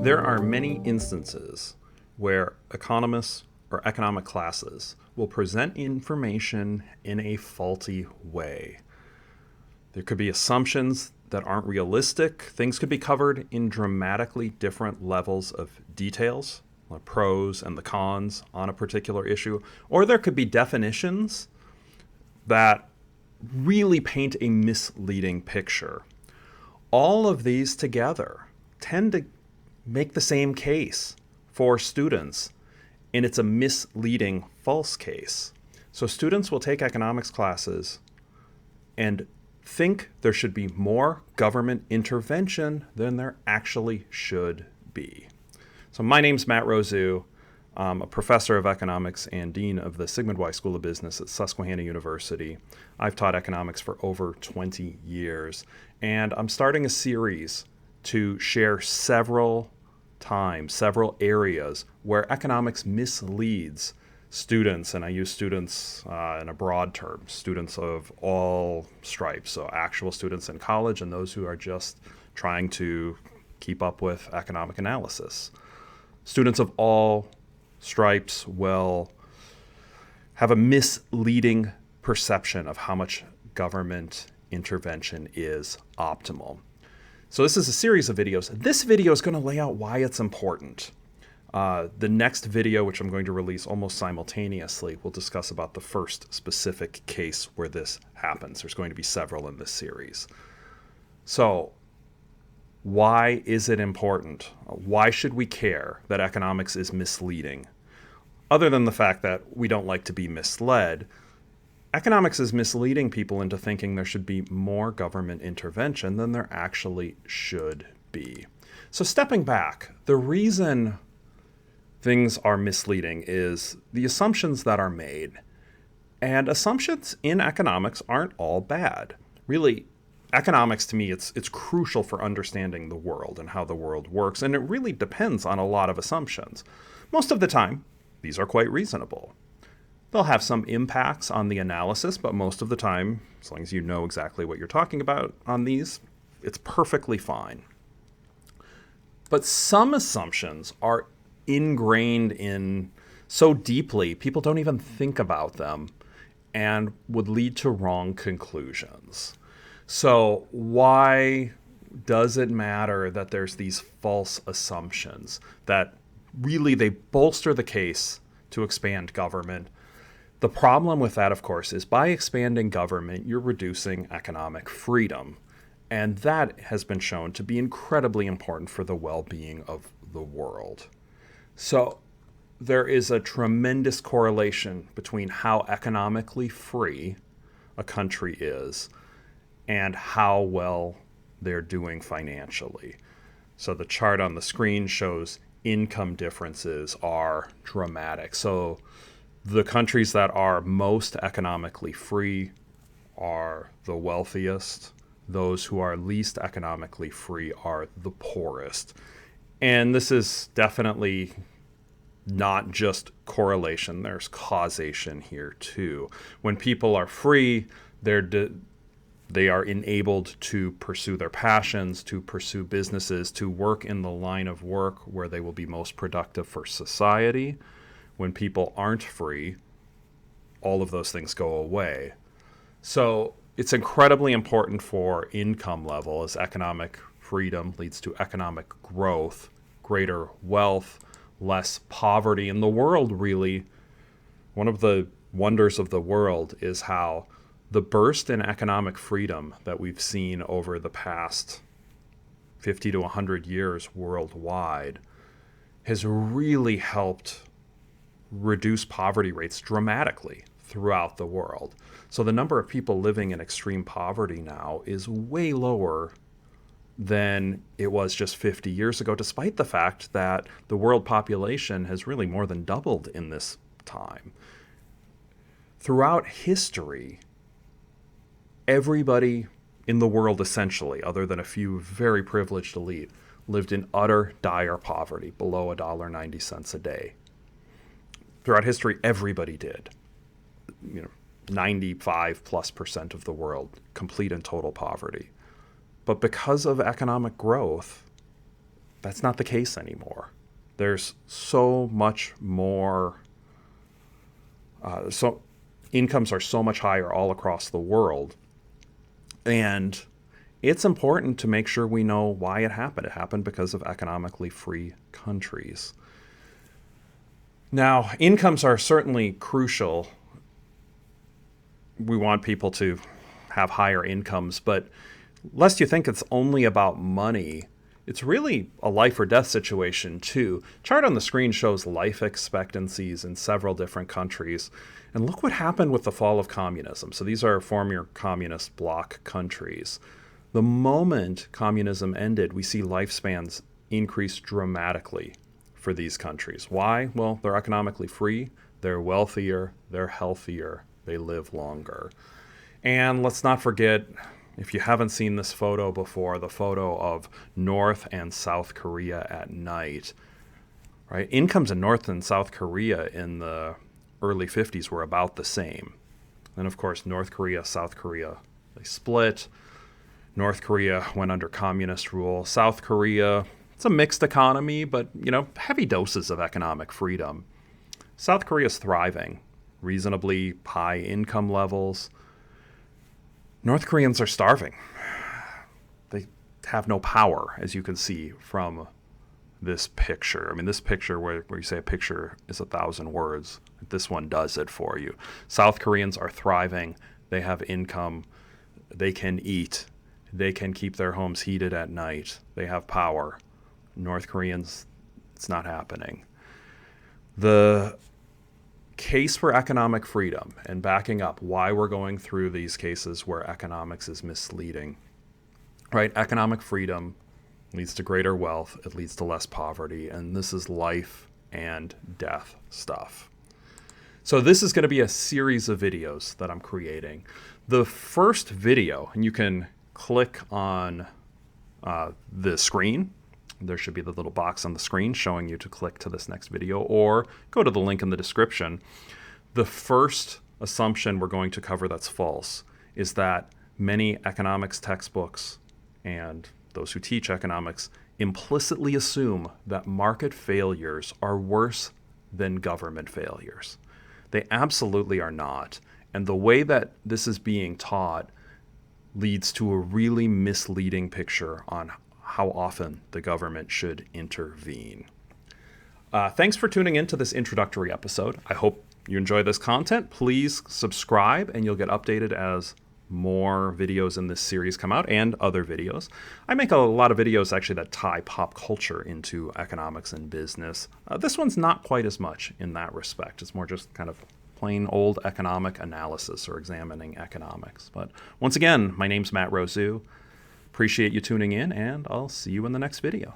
There are many instances where economists or economic classes will present information in a faulty way. There could be assumptions that aren't realistic. Things could be covered in dramatically different levels of details, the pros and the cons on a particular issue. Or there could be definitions that really paint a misleading picture. All of these together tend to make the same case for students, and it's a misleading false case. So students will take economics classes and think there should be more government intervention than there actually should be. So my name's Matt Rosu. I'm a professor of economics and dean of the Sigmund Weiss School of Business at Susquehanna University. I've taught economics for over 20 years, and I'm starting a series to share several areas where economics misleads students, and I use students in a broad term, students of all stripes, so actual students in college and those who are just trying to keep up with economic analysis. Students of all stripes will have a misleading perception of how much government intervention is optimal. So this is a series of videos. This video is going to lay out why it's important. The next video, which I'm going to release almost simultaneously, will discuss about the first specific case where this happens. There's going to be several in this series. So why is it important? Why should we care that economics is misleading? Other than the fact that we don't like to be misled, economics is misleading people into thinking there should be more government intervention than there actually should be. So stepping back, the reason things are misleading is the assumptions that are made. And assumptions in economics aren't all bad. Really, economics, to me, it's crucial for understanding the world and how the world works, and it really depends on a lot of assumptions. Most of the time, these are quite reasonable. They'll have some impacts on the analysis, but most of the time, as long as you know exactly what you're talking about on these, it's perfectly fine. But some assumptions are ingrained in so deeply, people don't even think about them and would lead to wrong conclusions. So why does it matter that there's these false assumptions that really they bolster the case to expand government? The problem with that, of course, is by expanding government, you're reducing economic freedom. And that has been shown to be incredibly important for the well-being of the world. So there is a tremendous correlation between how economically free a country is and how well they're doing financially. So the chart on the screen shows income differences are dramatic. So the countries that are most economically free are the wealthiest. Those who are least economically free are the poorest. And this is definitely not just correlation, there's causation here too. When people are free, they are enabled to pursue their passions, to pursue businesses, to work in the line of work where they will be most productive for society. When people aren't free, all of those things go away. So it's incredibly important for income level, as economic freedom leads to economic growth, greater wealth, less poverty. In the world, really, one of the wonders of the world is how the burst in economic freedom that we've seen over the past 50 to 100 years worldwide has really helped reduce poverty rates dramatically throughout the world. So the number of people living in extreme poverty now is way lower than it was just 50 years ago, despite the fact that the world population has really more than doubled in this time. Throughout history, everybody in the world, essentially, other than a few very privileged elite, lived in utter dire poverty, below $1.90 a day. Throughout history, everybody did. 95+% of the world, complete and total poverty. But because of economic growth, That's not the case anymore. There's so much more, so incomes are so much higher all across the world. And it's important to make sure we know why it happened. It happened because of economically free countries. Now, incomes are certainly crucial. We want people to have higher incomes, but lest you think it's only about money, it's really a life or death situation too. Chart on the screen shows life expectancies in several different countries. And look what happened with the fall of communism. So these are former communist bloc countries. The moment communism ended, we see lifespans increase dramatically for these countries. Why? Well, they're economically free, they're wealthier, they're healthier, they live longer. And let's not forget, if you haven't seen this photo before, the photo of North and South Korea at night, right? Incomes in North and South Korea in the early 50s were about the same. And of course, North Korea, South Korea, they split. North Korea went under communist rule. South Korea, it's a mixed economy, but, heavy doses of economic freedom. South Korea is thriving, reasonably high income levels. North Koreans are starving. They have no power, as you can see from this picture. I mean, this picture where you say a picture is 1,000 words, this one does it for you. South Koreans are thriving. They have income. They can eat. They can keep their homes heated at night. They have power. North Koreans, it's not happening. The case for economic freedom, and backing up why we're going through these cases where economics is misleading, right? Economic freedom leads to greater wealth. It leads to less poverty. And this is life and death stuff. So this is going to be a series of videos that I'm creating. The first video, and you can click on the screen. There should be the little box on the screen showing you to click to this next video, or go to the link in the description. The first assumption we're going to cover that's false is that many economics textbooks and those who teach economics implicitly assume that market failures are worse than government failures. They absolutely are not. And the way that this is being taught leads to a really misleading picture on how often the government should intervene. Thanks for tuning in to this introductory episode. I hope you enjoy this content. Please subscribe and you'll get updated as more videos in this series come out and other videos. I make a lot of videos actually that tie pop culture into economics and business. This one's not quite as much in that respect. It's more just kind of plain old economic analysis or examining economics. But once again, my name's Matt Rosu. Appreciate you tuning in, and I'll see you in the next video.